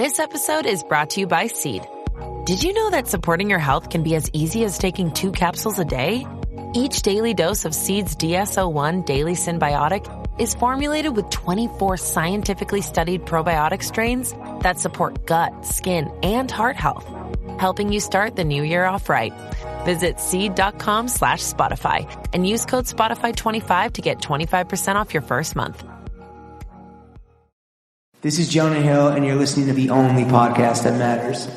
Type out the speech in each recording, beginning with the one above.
This episode is brought to you by Saeed. Did you know that supporting your health can be as easy as taking 2 capsules a day? Each daily dose of Saeed's DS-01 Daily Synbiotic is formulated with 24 scientifically studied probiotic strains that support gut, skin, and heart health, helping you start the new year off right. Visit seed.com/Spotify and use code Spotify25 to get 25% off your first month. This is Jonah Hill, and you're listening to the only podcast that matters.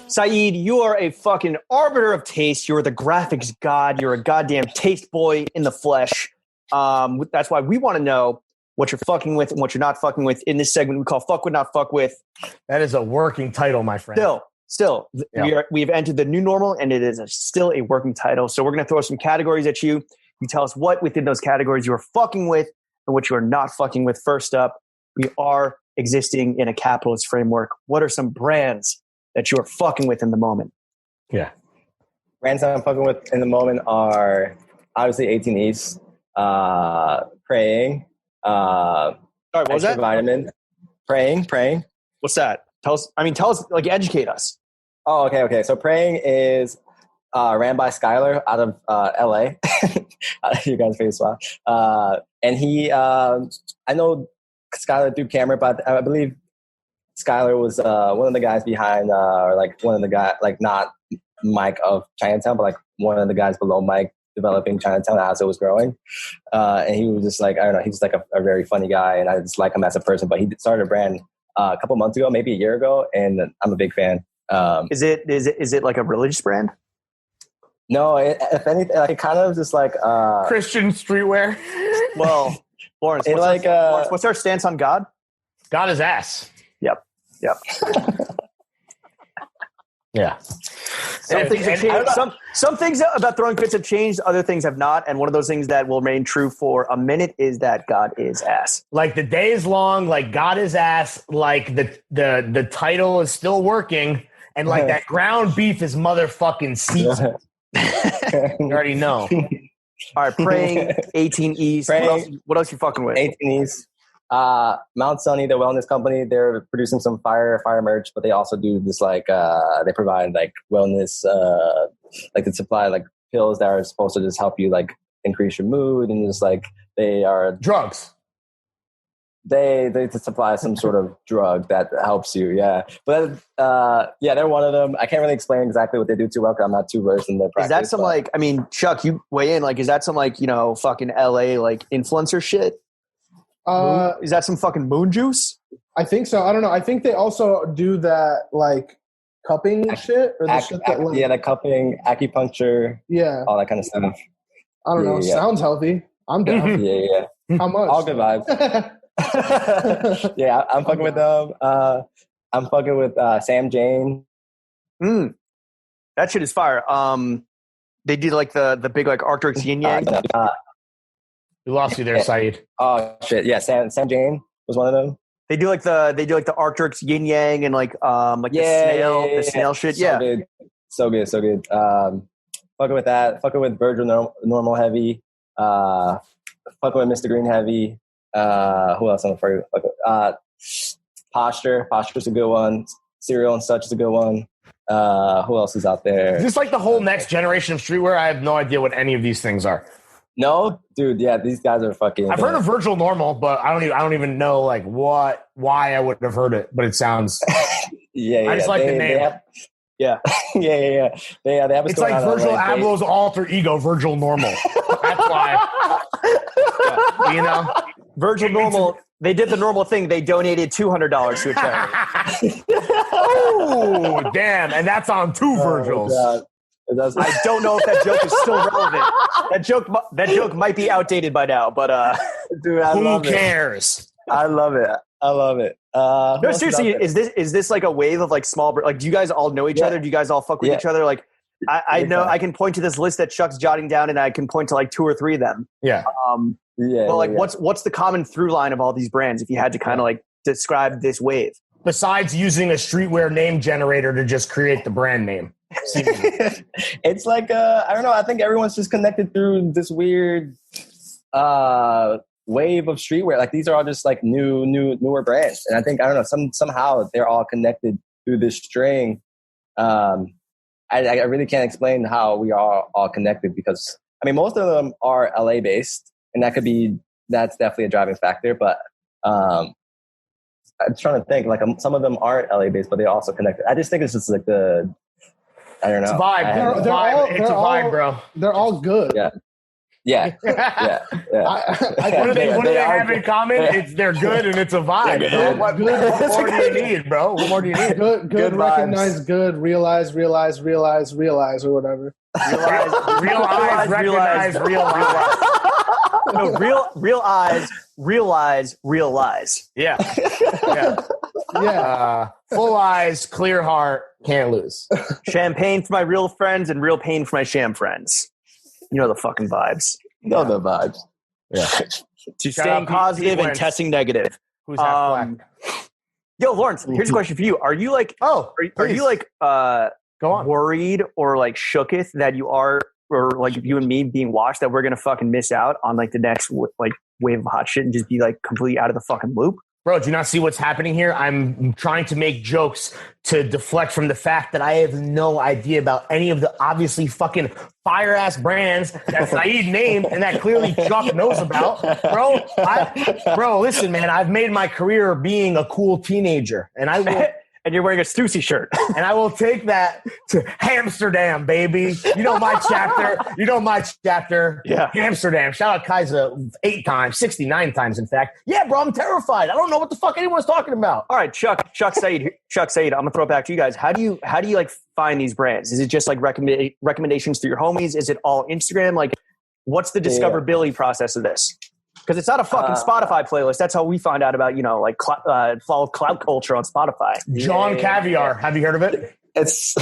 Saeed, you are a fucking arbiter of taste. You're the graphics god. You're a goddamn taste boy in the flesh. That's why we want to know what you're fucking with and what you're not fucking with in this segment we call Fuck With Not Fuck With. That is a working title, my friend. Still, yeah. We have entered the new normal, and it is still a working title. So we're going to throw some categories at you. You tell us what within those categories you are fucking with and what you are not fucking with. First up, we are existing in a capitalist framework. What are some brands that you are fucking with in the moment? Yeah. Brands that I'm fucking with in the moment are obviously 18 East, Praying, Sorry, what was that? Vitamin. Praying. What's that? Tell us, like, educate us. Oh, okay. So Praying is ran by Skylar out of LA. You guys face swap. And he, I know Skylar through camera, but I believe Skylar was one of the guys behind, or like one of the guys, like not Mike of Chinatown, but like one of the guys below Mike developing Chinatown as it was growing. And he was just like, I don't know, he's like a very funny guy, and I just like him as a person. But he started a brand a couple months ago, maybe a year ago, and I'm a big fan. Is it like a religious brand? No, if anything, like, it kind of just like Christian streetwear. Well, Lawrence, what's our stance on God? God is ass. Yep. Yeah. Some things have changed. Some things about throwing fits have changed. Other things have not. And one of those things that will remain true for a minute is that God is ass. Like the day is long. Like God is ass. Like the title is still working, and like that ground beef is motherfucking seasoned. You already know. All right, Praying, 18 East. What else you fucking with? 18 East. Mount Sunny, the wellness company, they're producing some fire merch, but they also do this like they provide like wellness, like they supply like pills that are supposed to just help you like increase your mood, and just like they are drugs. They supply some sort of drug that helps you, yeah. But they're one of them. I can't really explain exactly what they do too well because I'm not too versed in their practice. Is that some like, I mean, Chuck, you weigh in, like, is that some like, you know, fucking LA like influencer shit? Is that some fucking moon juice? I think so. I don't know. I think they also do that like cupping shit, or the shit that like, the cupping, acupuncture, all that kind of stuff. I don't know. Yeah. Sounds healthy. I'm down. Yeah. How much? All good vibes. Yeah, I'm fucking with them. I'm fucking with Sam Jane. That shit is fire. They do like the big like Arcturix yin yang. We lost you there, Saeed. Oh shit! Yeah, Sam Jane was one of them. They do like the Arcturix yin yang and like the snail shit. So good. Fucking with that. Fucking with Virgil Normal Heavy. Fucking with Mr. Green Heavy. Who else I'm afraid of? Posture's a good one. Cereal and Such is a good one. Who else is out there? Is this like the whole next generation of streetwear? I have no idea what any of these things are. No, dude. Yeah, these guys are fucking. I've heard of Virgil Normal, but I don't even know like why I would have heard it. But it sounds. I just like the name. Yeah. They have. It's like Virgil Abloh's alter ego, Virgil Normal. That's why. You know, Virgil Normal. They did the normal thing. They donated $200 to a charity. Oh, damn! And that's on 2 Virgils. I don't know if that joke is still relevant. That joke might be outdated by now, but dude, who cares? I love it. No, seriously, is this like a wave of like small, like, do you guys all know each other? Do you guys all fuck with each other? Like, I know I can point to this list that Chuck's jotting down, and I can point to like 2 or 3 of them. Yeah. Well, like, what's the common through line of all these brands? If you had to kind of like describe this wave. Besides using a streetwear name generator to just create the brand name. It's like I don't know. I think everyone's just connected through this weird wave of streetwear. Like these are all just like newer brands, and I think I don't know. Somehow they're all connected through this string. I really can't explain how we are all connected because I mean most of them are LA based, and that's definitely a driving factor. But I'm trying to think. Like some of them aren't LA based, but they're also connected. I just think it's just like I don't know. It's a vibe. It's a vibe, bro. They're all good. Yeah. What do they have in common? They're good and it's a vibe. Bro. What more do you need, bro? What more do you need? Good recognize good, realize, or whatever. Realize. No, real eyes, realize. Yeah. Full eyes, clear heart, can't lose. Champagne for my real friends and real pain for my sham friends. You know the fucking vibes. Know the vibes. Yeah. To staying positive and testing negative. Who's half black? Yo, Lawrence, here's a question for you. Are you like go on, worried or like shooketh that you are, or like you and me being watched, that we're gonna fucking miss out on like the next like wave of hot shit and just be like completely out of the fucking loop? Bro, do you not see what's happening here? I'm trying to make jokes to deflect from the fact that I have no idea about any of the obviously fucking fire-ass brands that Saeed named and that clearly Chuck knows about. Bro, listen, man, I've made my career being a cool teenager, and I will... And you're wearing a Stussy shirt. And I will take that to Amsterdam, baby. You know my chapter. Yeah. Amsterdam. Shout out Kaiser 8 times, 69 times, in fact. Yeah, bro, I'm terrified. I don't know what the fuck anyone's talking about. All right, Chuck Saeed, I'm gonna throw it back to you guys. How do you like find these brands? Is it just like recommendations through your homies? Is it all Instagram? Like, what's the discoverability process of this? Because it's not a fucking Spotify playlist. That's how we find out about, like, follow cloud culture on Spotify. John Caviar. Have you heard of it? It's,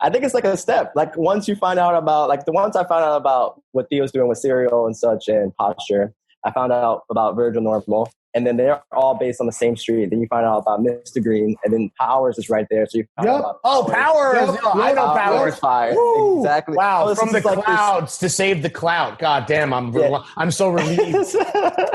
I think it's like a step. Like once you find out about, like once I found out about what Theo's doing with Cereal and such and Posture, I found out about Virgil Normal. And then they're all based on the same street. Then you find out about Mr. Green, and then Powers is right there. So you find out about Powers. Yep. I know Powers. Fire. Exactly. Wow, from the clouds to save the cloud. God damn, I'm so relieved.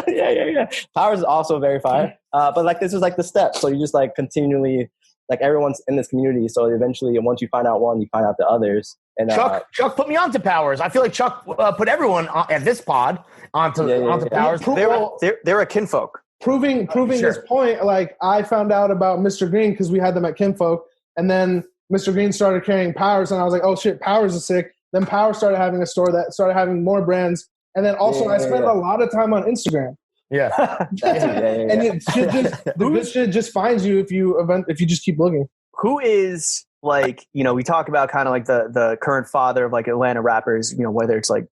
Yeah. Powers is also very fire. But like this is like the step. So you just like continually, like everyone's in this community. So eventually, once you find out one, you find out the others. And Chuck put me onto Powers. I feel like Chuck put everyone at this pod onto Powers. They're a kinfolk. Proving this point, like I found out about Mr. Green because we had them at Kinfolk, and then Mr. Green started carrying Powers, and I was like, oh shit, Powers is sick. Then Powers started having a store that started having more brands, and then also I spent a lot of time on Instagram. Yeah. And the good shit just finds you if you just keep looking. Who is like, we talk about kind of like the current father of like Atlanta rappers, whether it's like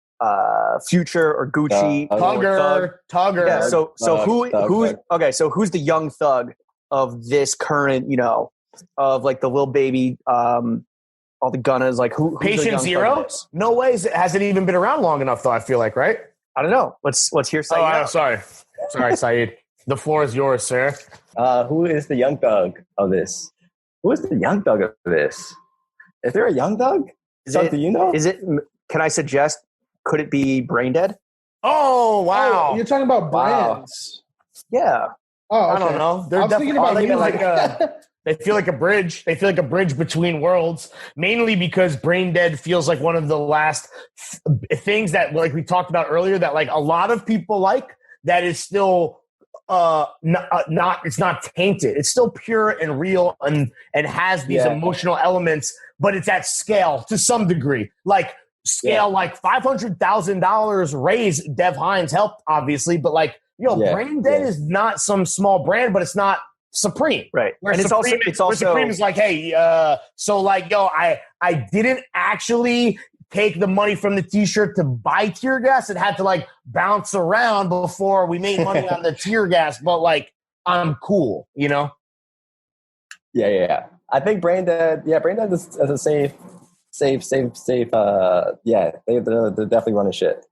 Future or Gucci, Tugger. Yeah, so who's the young thug of this current, of like the Lil Baby, all the Gunnas, like who's Patient Zero? No way. Has it even been around long enough though? I feel like, right? I don't know. Let's hear Saeed. Sorry, Saeed. The floor is yours, sir. Who is the young thug of this? Who is the young thug of this? Is there a young thug? Do you know? Is it? Can I suggest? Could it be Brain Dead? Oh, wow. Oh, you're talking about brands. Yeah. Oh, okay. I don't know. They're definitely they feel like a bridge. They feel like a bridge between worlds, mainly because Brain Dead feels like one of the last things that, like we talked about earlier, that like a lot of people like, that is still it's not tainted. It's still pure and real and has these emotional elements, but it's at scale to some degree. Like, like $500,000 raise. Dev Hines helped, obviously, but like, Brain Dead is not some small brand, but it's not Supreme, right? Where and Supreme, it's also Supreme is like, hey, so like, I didn't actually take the money from the T-shirt to buy tear gas. It had to like bounce around before we made money on the tear gas, but like, I'm cool, Yeah. I think Brain Dead is a safe. They definitely running shit.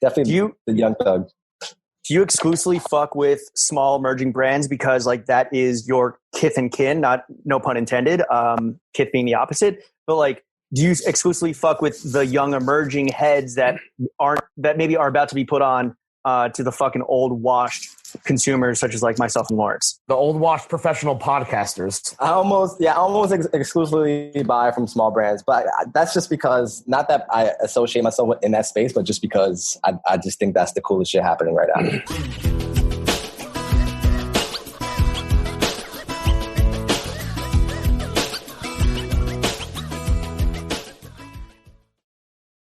Definitely the young thug. Do you exclusively fuck with small emerging brands because like that is your kith and kin, no pun intended, kith being the opposite, but like, do you exclusively fuck with the young emerging heads that maybe are about to be put on to the fucking old washed consumers such as like myself and Lawrence? The old washed professional podcasters. I almost exclusively buy from small brands, but that's just because, not that I associate myself in that space, but just because I just think that's the coolest shit happening right now.